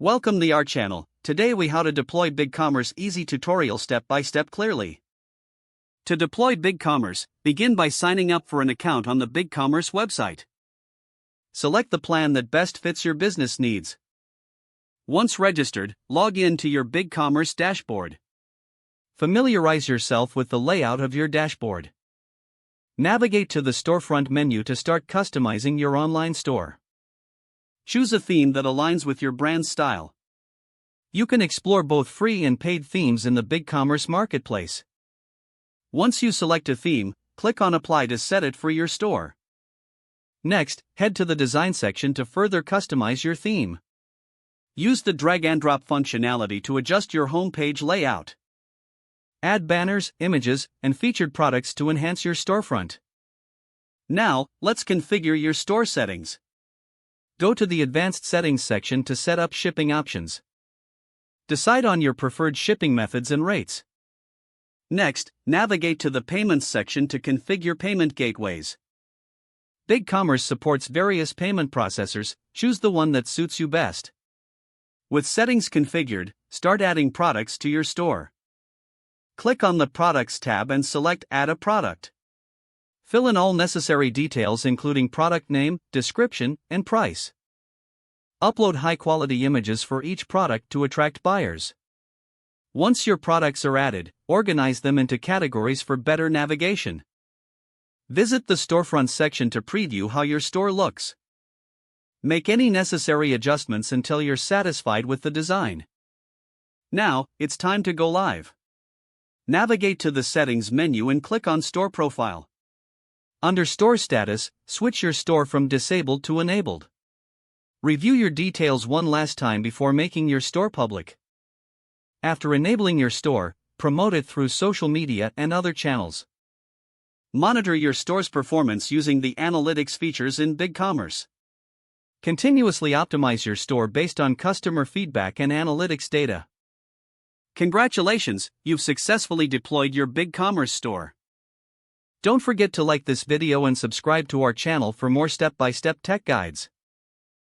Welcome to our channel. Today we how to deploy BigCommerce easy tutorial step by step clearly. To deploy BigCommerce, begin by signing up for an account on the BigCommerce website. Select the plan that best fits your business needs. Once registered, log in to your BigCommerce dashboard. Familiarize yourself with the layout of your dashboard. Navigate to the storefront menu to start customizing your online store. Choose a theme that aligns with your brand style. You can explore both free and paid themes in the BigCommerce marketplace. Once you select a theme, click on Apply to set it for your store. Next, head to the Design section to further customize your theme. Use the drag and drop functionality to adjust your homepage layout. Add banners, images, and featured products to enhance your storefront. Now, let's configure your store settings. Go to the Advanced Settings section to set up shipping options. Decide on your preferred shipping methods and rates. Next, navigate to the Payments section to configure payment gateways. BigCommerce supports various payment processors. Choose the one that suits you best. With settings configured, start adding products to your store. Click on the Products tab and select Add a Product. Fill in all necessary details including product name, description, and price. Upload high-quality images for each product to attract buyers. Once your products are added, organize them into categories for better navigation. Visit the Storefront section to preview how your store looks. Make any necessary adjustments until you're satisfied with the design. Now, it's time to go live. Navigate to the Settings menu and click on Store Profile. Under Store Status, switch your store from disabled to enabled. Review your details one last time before making your store public. After enabling your store, promote it through social media and other channels. Monitor your store's performance using the analytics features in BigCommerce. Continuously optimize your store based on customer feedback and analytics data. Congratulations, you've successfully deployed your BigCommerce store. Don't forget to like this video and subscribe to our channel for more step-by-step tech guides.